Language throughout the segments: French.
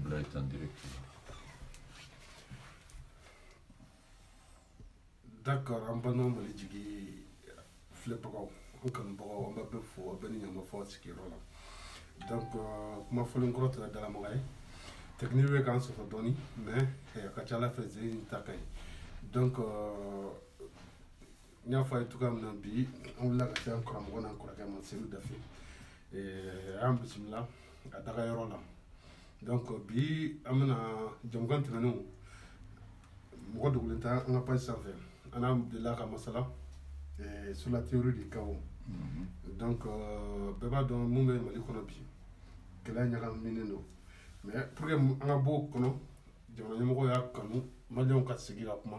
Là, est en direct. D'accord, en banant ma ligi flipagaw on kan bago on ba be fo ben nyama fo sikiro la donc ma fo len grota dala mo gay technique we kan so doni mais ka chala faisait une takay donc nya fa tout comme na bi on la ka encore mo na encore ka ma selu dafi am bismillah adaga yoro la donc bi amna jomgan tanu mo do lenta on a pas ça faire on a de la masala sur la théorie du chaos. Donc beba don mumbe mali kono bi kala nyaka mineno mais pour que on a beau kono jamana nyamo ya kanu malion ka sigira kuma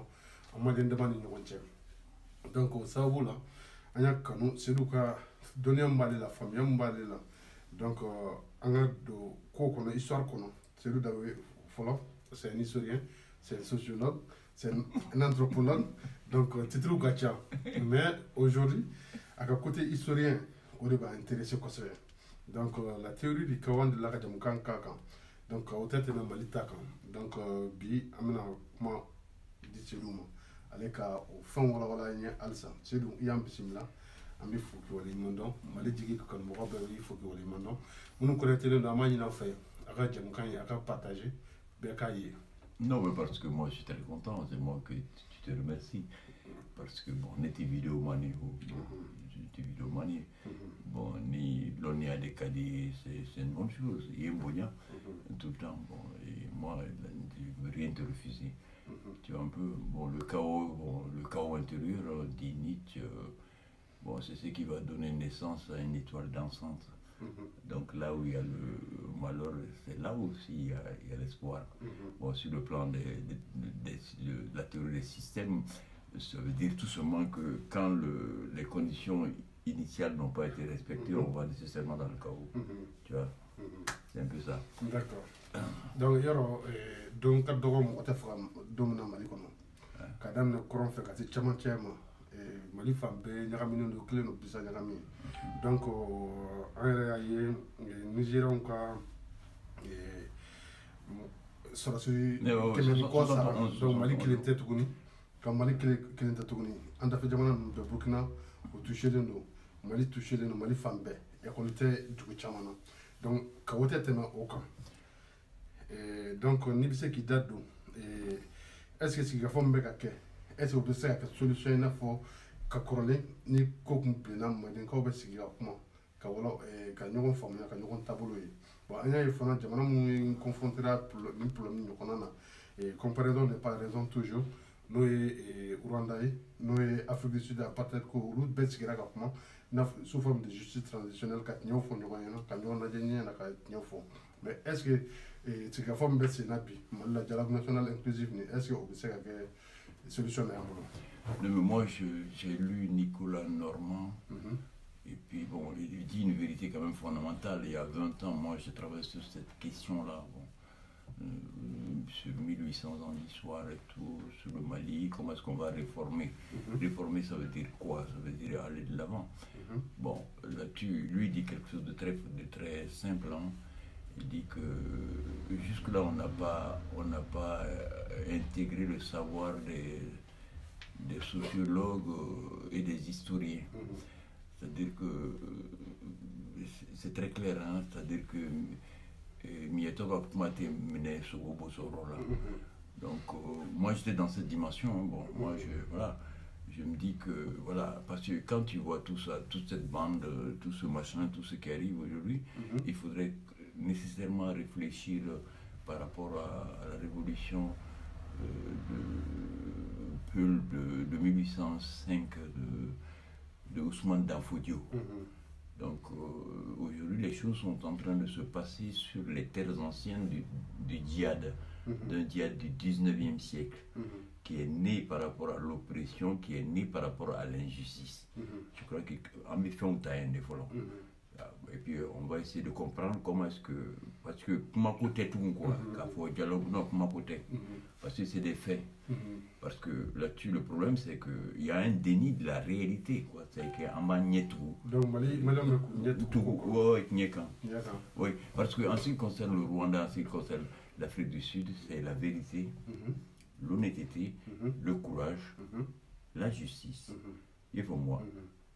amma den demande ni wonche donc au sababu la anya kanu seduka donner mbale la famille mbale la donc anga do ko kono histoire kono sedu dawe folo c'est un historien c'est un sociologue c'est un anthropologue donc c'est trop gacha mais aujourd'hui à côté historien on va intéresser quoi ça donc la théorie du kawan de la kadamkan kaka donc au tête na malita kan donc bi amena kuma di seluma aleka au fond wala nya alsa c'est donc yam bismillah ambi fuki wala mondo mali jigi ko kan mo ba wi fuki wala mondo munu ko retele na mani na fait aka jamkan ya aka partager be kayi. Non, mais parce que moi je suis très content, c'est moi que tu te remercies. Parce que bon, on était vidéomanie, j'étais vidéomanie. Bon, ni l'on a décadé, c'est une bonne chose. Il y a un bonheur tout le temps. Bon, et moi, je ne veux rien te refuser. Tu vois un peu, bon, le chaos intérieur, dit Nietzsche, bon, c'est ce qui va donner naissance à une étoile dansante. Donc là où il y a le malheur, c'est là aussi il y a l'espoir. Bon, sur le plan de la théorie des systèmes, ça veut dire tout simplement que quand les conditions initiales n'ont pas été respectées, on va nécessairement dans le chaos. Tu vois, c'est un peu ça. D'accord. Donc, yoro, donc, quand on a fait domina malikono, quand on a courant fait que chama mali fambe ñagamino do clé no bisa ñagami donc en réalité Nigérian ka sora sui kemen ko sara donc mali kilente tuguni kam mali kilente tuguni anda fe jamana de Burkina o touché de no mali touché de no mali fambe e kolite dugu chamana donc kawote tema oka donc ni bise ki dado est-ce que si gafom be ka ke est-ce que vous savez que solution na fo ka korole ni ko kun plena madin ka be sigira kuma ka wala ka ɲɔgɔn faamuya ka ɲɔgɔn taabolo ye bon an y'a ye fana jamana minnu confrontera ni problème ɲɔgɔnna na comparaison n'est pas raison toujours n'o ye Rwanda ye n'o ye Afrique du Sud apartheid ko olu bɛɛ sigira ka kuma sous forme de justice transitionnelle ka tiɲɛw fɔ ɲɔgɔn ɲɛna ka ɲɔgɔn lajɛ ɲɛ na ka tiɲɛw fɔ mais est-ce que sigikafɔ min bɛ sen na bi Mali la dialogue national inclusif ni est-ce que o bɛ se ka kɛ solution na yan bolo? Non, mais moi j'ai lu Nicolas Normand. Et puis bon, il dit une vérité quand même fondamentale. Il y a 20 ans, moi j'ai travaillé sur cette question-là. Bon, sur 1800 ans d'histoire et tout, sur le Mali, comment est-ce qu'on va réformer? Réformer, ça veut dire quoi? Ça veut dire aller de l'avant. Bon, là-dessus, lui dit quelque chose de très simple. Hein. Il dit que jusque-là, on n'a pas intégré le savoir des sociologues et des historiens. C'est-à-dire que c'est très clair, hein? C'est-à-dire que donc moi j'étais dans cette dimension. Bon, moi je me dis que voilà, parce que quand tu vois tout ça, toute cette bande, tout ce machin, tout ce qui arrive aujourd'hui, il faudrait nécessairement réfléchir par rapport à la révolution de 1805 de Ousmane Danfodio. Donc aujourd'hui les choses sont en train de se passer sur les terres anciennes du djihad, d'un djihad du 19e siècle, qui est né par rapport à l'oppression, qui est né par rapport à l'injustice. Je crois qu'en effet on t'a un effort. Et puis on va essayer de comprendre comment est-ce que Parce que comment côté tout quoi, quand faut dialogue non comment côté, parce que c'est des faits. Parce que là-dessus le problème c'est que il y a un déni de la réalité quoi, c'est qu'en bas n'y tout. Donc madame tout ouais n'y quand. Oui, parce que en ce qui concerne le Rwanda, en ce qui concerne l'Afrique du Sud, c'est la vérité, l'honnêteté, le courage, la justice. Et pour moi,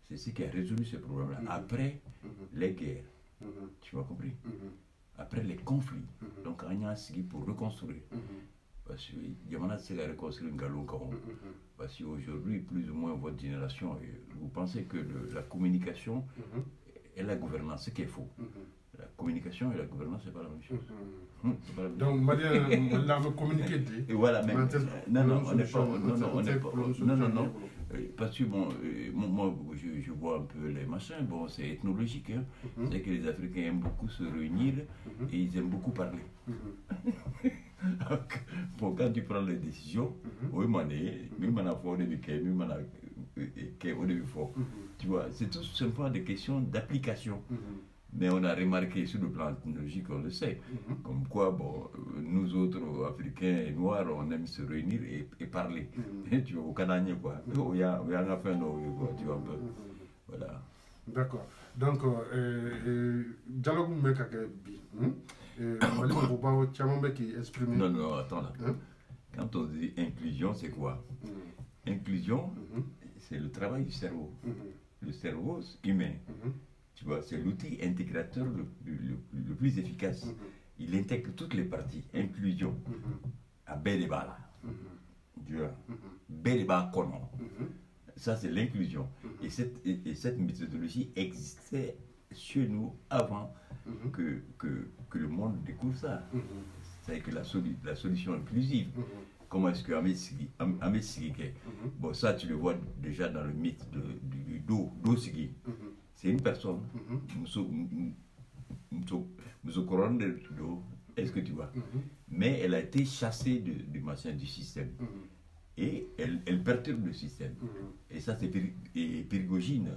c'est ce qui a résolu ce problème-là. Après les guerres, tu m'as compris? Après les conflits, donc on y a signé pour reconstruire. Parce que Yamana s'est reconstruire un galon. Parce qu'aujourd'hui, plus ou moins votre génération, vous pensez que la communication et la gouvernance, c'est qu'il faut. La communication et la gouvernance, c'est pas la même chose. Donc, on a communiqué. Et voilà, mais non, on n'est pas. Non. Parce que bon, moi, je vois un peu les machins, bon, c'est ethnologique. Hein. C'est que les Africains aiment beaucoup se réunir et ils aiment beaucoup parler. Bon, quand tu prends les décisions, oui, tu vois, c'est tout simplement des questions d'application. Mais on a remarqué sur le plan ethnologique, on le sait, comme quoi, bon, nous autres Africains et Noirs, on aime se réunir et parler. Tu vois, au Canada, quoi. Il y a un affaire, tu vois un peu. Voilà. D'accord. Donc, dialogue avec non, attends là. Quand on dit inclusion, c'est quoi? Inclusion, c'est le travail du cerveau. Le cerveau humain. Tu vois, c'est l'outil intégrateur le plus efficace. Il intègre toutes les parties. Inclusion. À Bédébala. Tu vois. Bédéba Kono. Ça, c'est l'inclusion. Et cette méthodologie existait chez nous avant que le monde découvre ça. C'est que la solution inclusive. Comment est-ce que Amessigike, bon, ça, tu le vois déjà dans le mythe du Do-Sigi. C'est une personne, est-ce que tu vois? Mais elle a été chassée du machin du système. Et elle perturbe le système. Et ça, c'est Pyrgogine,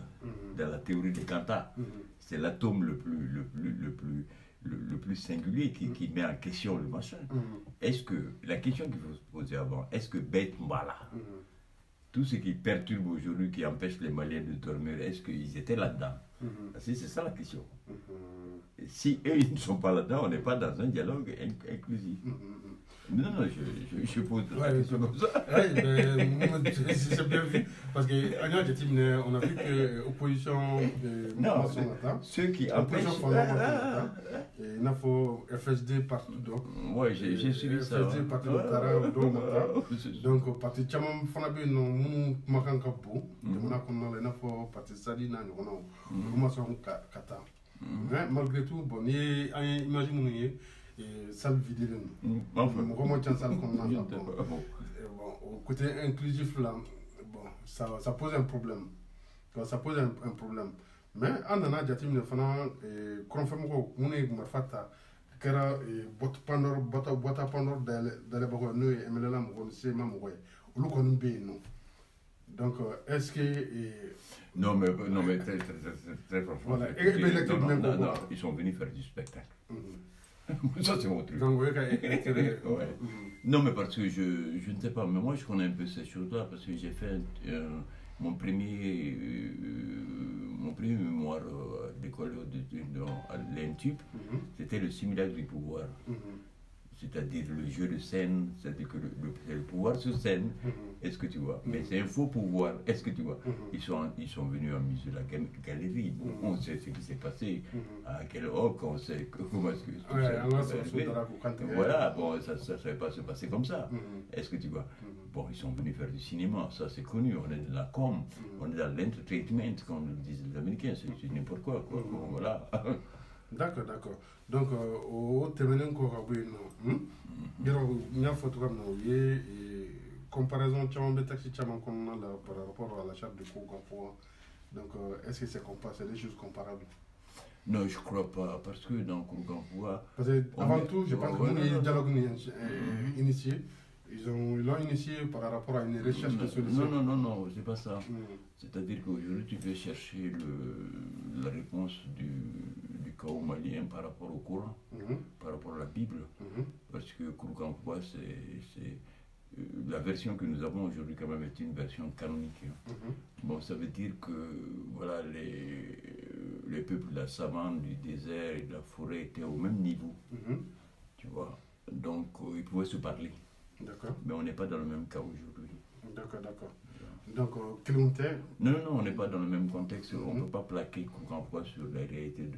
dans la théorie de Kanta. C'est l'atome le plus singulier qui met en question le machin. Est-ce que, la question qu'il faut se poser avant, est-ce que Beth Mbala, tout ce qui perturbe aujourd'hui, qui empêche les Maliens de dormir, est-ce qu'ils étaient là-dedans? C'est ça la question. Si eux, ils ne sont pas là-dedans, on n'est pas dans un dialogue inclusif. Non, je pose la question comme ça. Oui, mais c'est bien vu. Parce qu'on a vu que l'opposition ceux qui empêchent. Il y a FSD partout. Oui, j'ai suivi ça. FSD partout. Donc, parti Tchamam Fanabi, nous, Makankapo, on a parti Salina, on a Kata. Mais malgré tout, bon, imaginez. Salle vidéo. Au côté inclusif là, bon, ça pose un problème. Ça pose un problème. Mais en a déjà dit que confirme que on est marfata kera bot pandor bota pandor dans les bagos nous et melala mo c'est même ouais lu ko nbe non. Donc est-ce que non mais très franchement voilà, non, ils sont venus faire du spectacle. Ça c'est mon truc. Donc, ouais. Non mais parce que je ne sais pas, mais moi je connais un peu ces choses-là parce que j'ai fait mon premier mémoire d'école à l'INTUP, c'était le simulacre du pouvoir. C'est-à-dire le jeu de scène, c'est-à-dire que le pouvoir sur scène, est-ce que tu vois? Mais c'est un faux pouvoir, est-ce que tu vois? Ils sont venus amuser la galerie. On sait ce qui s'est passé, à quelle heure, on sait comment est-ce que tout ça. Voilà, bon, ça ne va pas se passer comme ça. Est-ce que tu vois? Bon, ils sont venus faire du cinéma, ça c'est connu, on est dans la com, on est dans l'entertainment, comme le disent les Américains, c'est n'importe quoi. Bon, voilà. D'accord. Donc, au terminal encore il y a photo comme comparaison par rapport à la charte de Kogampoa. Donc, est-ce que c'est des choses comparables? Non, je ne crois pas, parce que dans Kogampoa. Parce que avant tout, je pense que le dialogue initié. Ils l'ont initié par rapport à une recherche de solution. Non, c'est pas ça. C'est-à-dire qu'aujourd'hui, tu peux chercher la réponse du chaos malien par rapport au Coran, par rapport à la Bible. Parce que Kouroukankoua, c'est la version que nous avons aujourd'hui quand même est une version canonique. Bon, ça veut dire que voilà, les peuples de la savane, du désert et de la forêt étaient au même niveau. Tu vois. Donc, ils pouvaient se parler. D'accord. Mais on n'est pas dans le même cas aujourd'hui. D'accord, d'accord. Donc, Clémentin. Non, on n'est pas dans le même contexte. On ne peut pas plaquer Kouroukankoua sur la réalité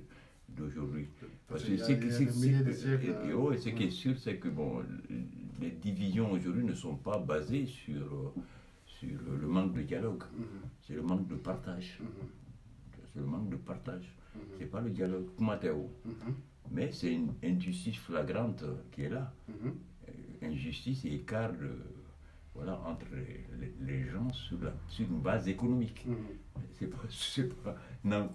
d'aujourd'hui. Parce que ce qui est sûr, c'est que bon, les divisions aujourd'hui ne sont pas basées sur le manque de dialogue. C'est le manque de partage. C'est le manque de partage. C'est pas le dialogue. Mais c'est une injustice flagrante qui est là. Injustice et écart voilà, entre les gens sur une base économique. C'est pas non,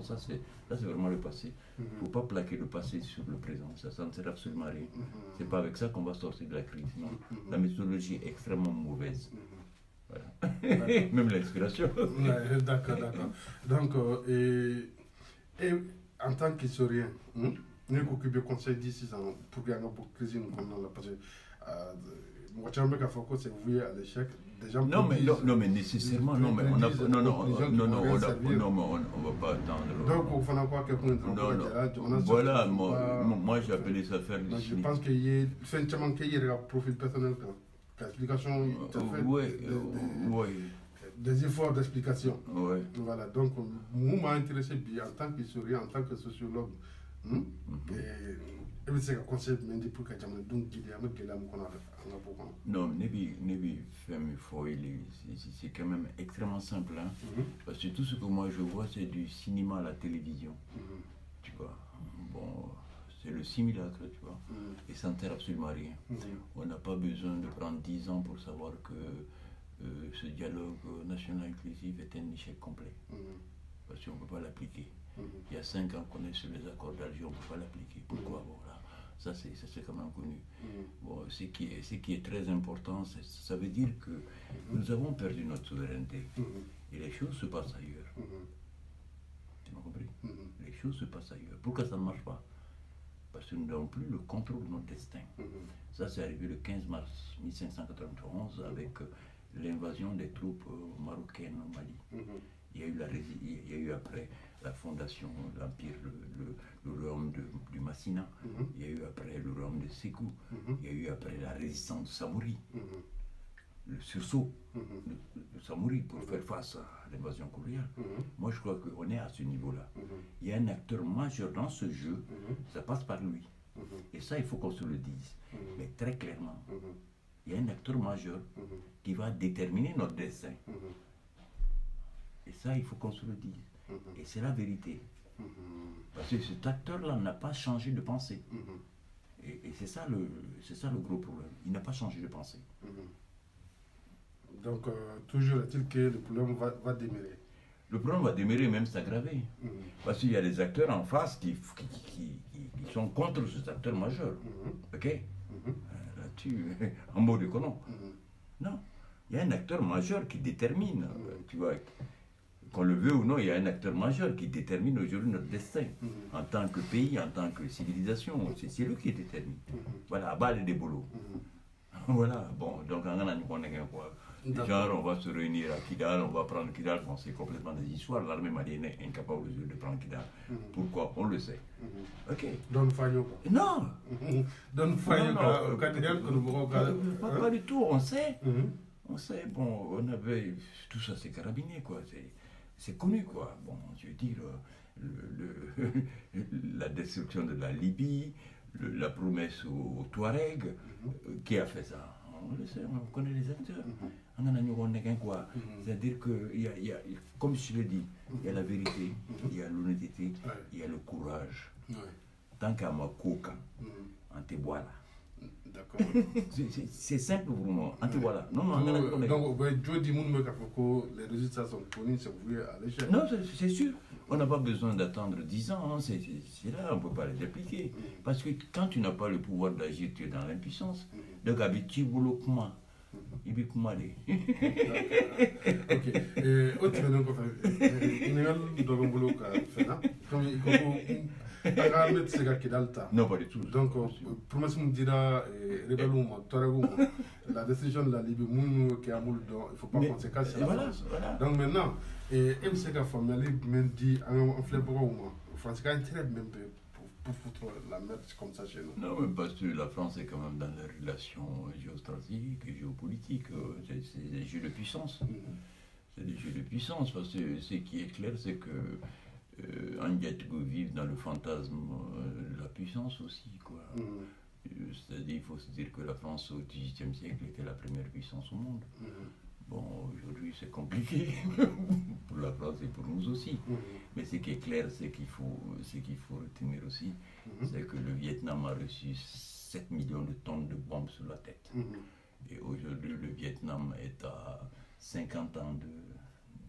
ça c'est vraiment le passé. Il ne faut pas plaquer le passé sur le présent, ça ne sert absolument à rien. C'est pas avec ça qu'on va sortir de la crise. Non. La méthodologie est extrêmement mauvaise. Voilà. Même l'inspiration. Ouais, d'accord. Donc, et en tant qu'historien, nous occupons le conseil d'ici pour gagner beaucoup de crise, parce que moi, je me que c'est voué à l'échec. Non, mais nécessairement, on va pas attendre. Donc, il faut quoi quelqu'un voilà, moi j'ai appelé ça faire du je pense qu'il y a un profil personnel, explication, des efforts d'explication. Voilà, donc, moi, m'a intéressé en tant qu'historien, en tant que sociologue. Et c'est un conseil de pour que j'aime donc qu'il y a non, c'est quand même extrêmement simple. Hein? Parce que tout ce que moi je vois, c'est du cinéma à la télévision. Tu vois, bon, c'est le simulacre, tu vois. Et ça ne sert absolument à rien. On n'a pas besoin de prendre 10 ans pour savoir que ce dialogue national inclusif est un échec complet. Parce qu'on ne peut pas l'appliquer. Il y a 5 ans qu'on est sur les accords d'Alger, on ne peut pas l'appliquer. Pourquoi? Bon, là, ça c'est quand même connu. Bon, ce qui est très important, ça veut dire que nous avons perdu notre souveraineté. Et les choses se passent ailleurs. Tu m'as compris? Les choses se passent ailleurs. Pourquoi ça ne marche pas? Parce que nous n'avons plus le contrôle de notre destin. Ça, c'est arrivé le 15 mars 1591 avec l'invasion des troupes marocaines au Mali. Il y a eu après la fondation de l'Empire, le royaume du Massina. Il y a eu après le royaume de Sékou. Il y a eu après la résistance de Samori. Le sursaut de Samori pour faire face à l'invasion coloniale. Moi, je crois qu'on est à ce niveau-là. Il y a un acteur majeur dans ce jeu, ça passe par lui. Et ça, il faut qu'on se le dise. Mais très clairement, il y a un acteur majeur qui va déterminer notre destin. Et ça, il faut qu'on se le dise. Et c'est la vérité. Parce que cet acteur-là n'a pas changé de pensée. Et c'est ça le gros problème. Il n'a pas changé de pensée. Donc, toujours est-il que le problème va demeurer. Le problème va demeurer, même s'aggraver. Parce qu'il y a des acteurs en face qui sont contre cet acteur majeur. Ok? Là-dessus, en mot de colon. Non. Il y a un acteur majeur qui détermine, tu vois. Qu'on le veut ou non, il y a un acteur majeur qui détermine aujourd'hui notre destin. En tant que pays, en tant que civilisation, c'est lui qui détermine. Voilà, à balle des boulots. Voilà, bon, donc genre on va se réunir à Kidal, on va prendre Kidal, bon, c'est complètement des histoires, l'armée malienne est incapable de prendre Kidal. Pourquoi? On le sait. Ok. Donne Fagno. Non. Donne Fagno. Pas du tout, on sait. On sait, bon, on avait, tout ça c'est carabinier, quoi, c'est connu, quoi. Bon, je veux dire, la destruction de la Libye, la promesse aux Touaregs, qui a fait ça? On le sait, on connaît les acteurs. C'est-à-dire que, comme je l'ai dit, il y a la vérité, il y a l'honnêteté, il y a le courage. Tant qu'à ma coca, en te voilà. D'accord. C'est simple pour moi. Voilà. Donc, Joe dit que les résultats sont connus, c'est voué à l'échec. Non, c'est sûr. On n'a pas besoin d'attendre 10 ans. Hein. C'est là, on ne peut pas les appliquer. Parce que quand tu n'as pas le pouvoir d'agir, tu es dans l'impuissance. Donc, habitué, comment Ibikumade. Ok. Autre chose qu'on fait. Il y a un boulot qu'on fait là. Comme il faut. Non, pas du tout. Donc, pour moi, si on dira la décision de la Libye, il ne faut pas conséquence. Voilà. Donc maintenant, MCK formally dit en fleur France a intérêt même pour foutre la merde comme ça chez nous. Non, mais parce que la France est quand même dans les relations géostratégiques et géopolitiques. C'est des jeux de puissance. C'est des jeux de puissance. Parce que ce qui est clair, c'est que Andiatgo vivent dans le fantasme de la puissance aussi, quoi. C'est-à-dire, il faut se dire que la France au XVIIIe siècle était la première puissance au monde. Bon, aujourd'hui c'est compliqué pour la France et pour nous aussi. Mais ce qui est clair, c'est qu'il faut retenir aussi, c'est que le Vietnam a reçu 7 millions de tonnes de bombes sur la tête. Et aujourd'hui, le Vietnam est à 50 ans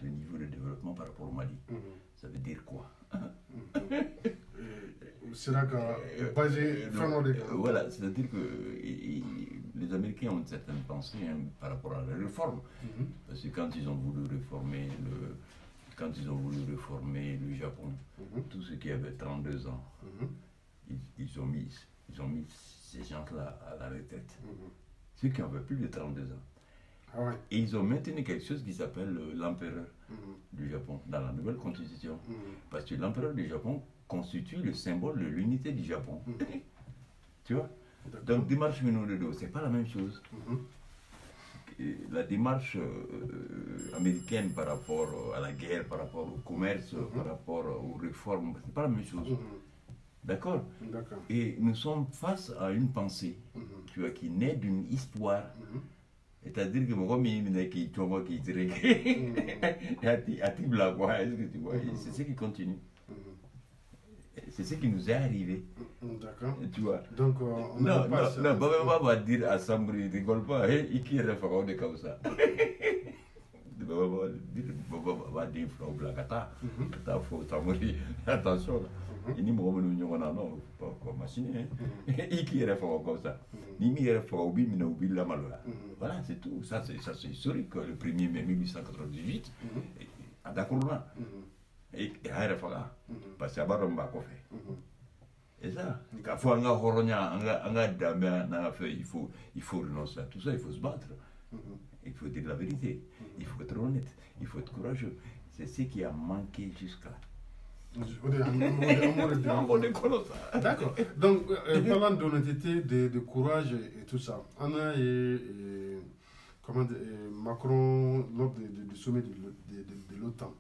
de niveau de développement par rapport au Mali. Ça veut dire quoi? Voilà, c'est-à-dire que les Américains ont une certaine pensée par rapport à la réforme. Parce que quand ils ont voulu réformer le Japon, tous ceux qui avaient 32 ans, ils ont mis ces gens-là à la retraite. Ceux qui n'avaient plus de 32 ans. Et ils ont maintenu quelque chose qui s'appelle l'empereur du Japon dans la nouvelle constitution. Parce que l'empereur du Japon constitue le symbole de l'unité du Japon. Tu vois? Donc, démarche Minoru, c'est pas la même chose. La démarche américaine par rapport à la guerre, par rapport au commerce, par rapport aux réformes, c'est pas la même chose. D'accord? Et nous sommes face à une pensée, tu vois, qui naît d'une histoire. C'est-à-dire que moi, c'est ce qui continue. C'est ce qui nous est arrivé. D'accord. Tu vois. Donc, non, Baba va dire à Sambri, il rigole pas, il est référent de comme ça. Baba va dire, attention là. Il n'y a pas de machine. Il est référent comme ça. Voilà, c'est tout. Ça, c'est historique. Le 1er mai 1898, à Dakourna. Et à Refara. Parce que c'est un fait. Et ça, il faut renoncer à tout ça, il faut se battre. Il faut dire la vérité. Il faut être honnête. Il faut être courageux. C'est ce qui a manqué jusqu'à. D'accord. Donc, parlant d'honnêteté, de courage et tout ça, on a Macron lors du sommet de l'OTAN.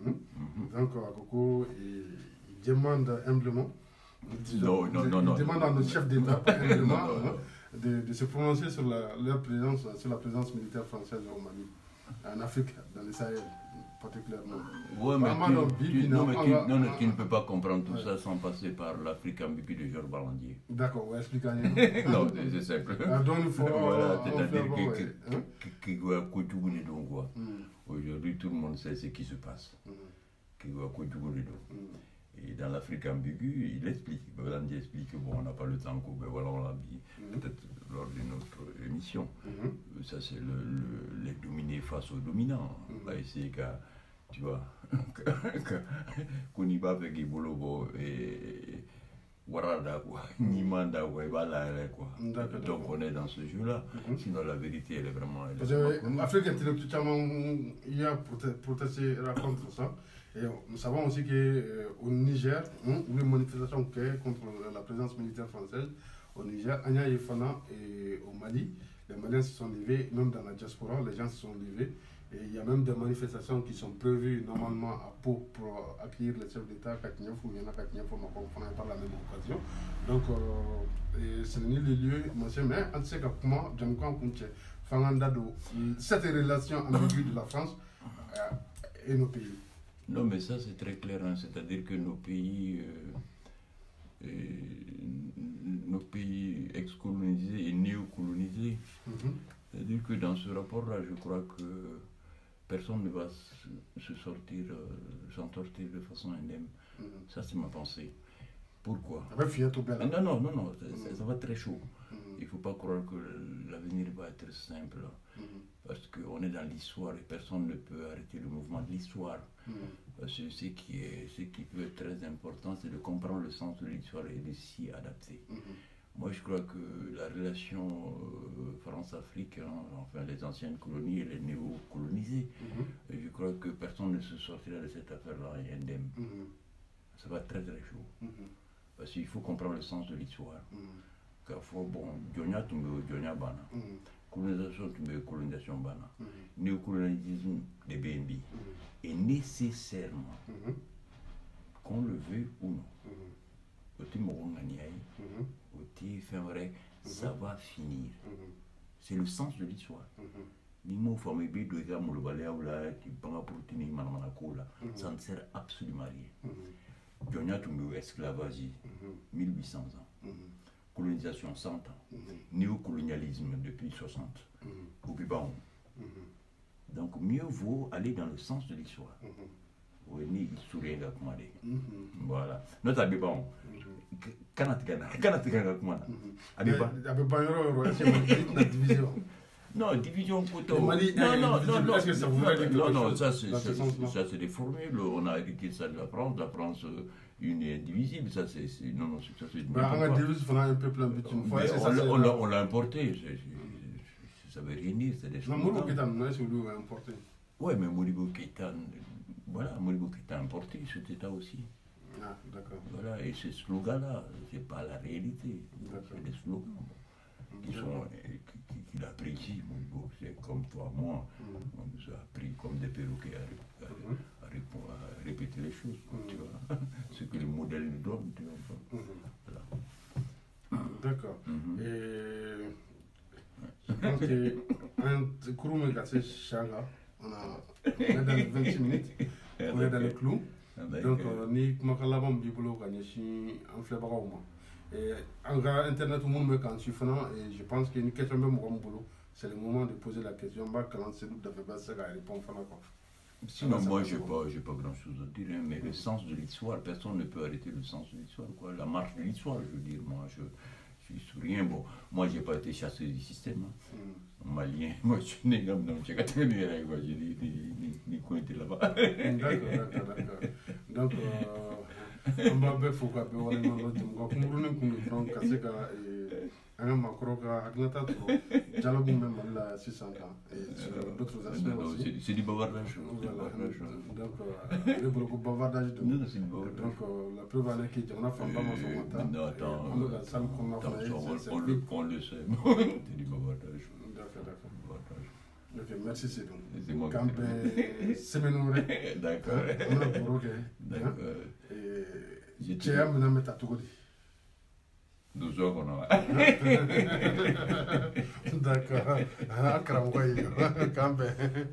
Donc, à Coco, il demande humblement, il demande à nos chefs d'État humblement de se prononcer sur la présence militaire française au Mali, en Afrique, dans le Sahel. Particulièrement. Ouais, mais tu ne peux pas comprendre tout ça sans passer par l'Afrique ambiguë de Georges Balandier. D'accord, ouais, expliquez. Non, c'est simple. Donc il faut. Voilà, c'est-à-dire que aujourd'hui, tout le monde sait ce qui se passe. Et dans l'Afrique ambiguë, il explique. Balandier explique que bon, on n'a pas le temps, voilà, on l'a dit peut-être lors d'une autre émission. Ça, c'est les dominés face aux dominants. On va essayer qu'à. Tu vois, Kuniba avec Ibolobo et Warada, quoi, Nimanda, quoi, donc on est dans ce jeu-là. Sinon, la vérité, elle est vraiment. L'Afrique intellectuellement, il y a protesté contre ça. Et nous savons aussi qu'au Niger, les manifestations contre la présence militaire française au Niger, Anya et Fana et au Mali, les Maliens se sont levés, même dans la diaspora, les gens se sont levés. Et il y a même des manifestations qui sont prévues normalement à Pau pour accueillir les chefs d'État, Katniafou, il y en a Katniafou, mais on n'a pas la même occasion. Donc, ce n'est ni le lieu, monsieur, mais en tout cas, comment, j'aime quand cette relation ambiguë de la France et nos pays. Non, mais ça c'est très clair, hein. C'est-à-dire que nos pays ex-colonisés et néo-colonisés, c'est-à-dire que dans ce rapport-là, je crois que personne ne va s'en sortir de façon indemne. Ça, c'est ma pensée. Pourquoi? Non, non, ça va très chaud. Il ne faut pas croire que la l'avenir va être simple. Parce qu'on est dans l'histoire et personne ne peut arrêter le mouvement de l'histoire. Parce que ce qui peut être très important, c'est de comprendre le sens de l'histoire et de s'y adapter. Moi, je crois que la relation France-Afrique, enfin les anciennes colonies et les néo-colonisés, je crois que personne ne se sortira de cette affaire-là indemne. Ça va être très très chaud. Parce qu'il faut comprendre le sens de l'histoire. Car faut, bon, Djonia Tumbe, Djonia Bana. Colonisation Tumbe, colonisation Bana. Néocolonialisme des BNB est nécessairement, qu'on le veuille ou non. Ça va finir. C'est le sens de l'histoire. Ça ne sert absolument à rien. Djonia Tumbe, esclavagie, 1800 ans. Colonisation, 100 ans. Néocolonialisme depuis 60. Au Biban. Donc mieux vaut aller dans le sens de l'histoire. Voilà. Notre Abiban. Non, division couteau. Non, ça c'est des formules. On a hérité ça de la France. La France, une est indivisible. Ça c'est. Non, ça c'est. On l'a importé. Ça veut rien dire. C'est des choses. Ouais, mais Modibo Keïta, voilà, Modibo Keïta a importé cet État aussi. Ah, d'accord. Voilà, et ces slogans-là, c'est pas la réalité. C'est des slogans qu'il apprécie, Modibo. C'est comme toi, moi, on nous a appris comme des perroquets à répéter les choses, tu vois. Ce que les modèles nous donnent, tu vois. Voilà. D'accord. Et je pense que Kouroumé Gassé Changa, on est dans les 26 minutes, on est dans le clou. Donc, ni Makalabam Bibolo Ganyeshi en Flebarouma. Et en internet, tout le monde quand je suis fanant, et je pense qu'il y a une question même au boulot. C'est le moment de poser la question. Quand c'est nous de faire répondre fanant quoi. Sinon, moi, je n'ai pas grand-chose à dire, hein, mais le sens de l'histoire, personne ne peut arrêter le sens de l'histoire, quoi. La marche de l'histoire, je veux dire, moi, je suis sourien. Bon, moi, je n'ai pas été chassé du système. Hein. Malien, moi, je suis né comme dans le Tchékatani, j'ai ni coin était là-bas. D'accord. Donc, on va faire faut qu'on on va un macroca agnata dialogue même là 600 ans et d'autres aspects aussi. C'est du bavardage. Donc le beaucoup bavardage donc la preuve en est que on a fait pas mal son temps. Non, attends. On le sait. C'est du bavardage. D'accord. Ok, merci c'est donc. C'est moi. Quand semaine d'accord. On a pour OK. D'accord. Et tu as mené mettre à tout côté. Nous avons. D'accord. Ah, quand même.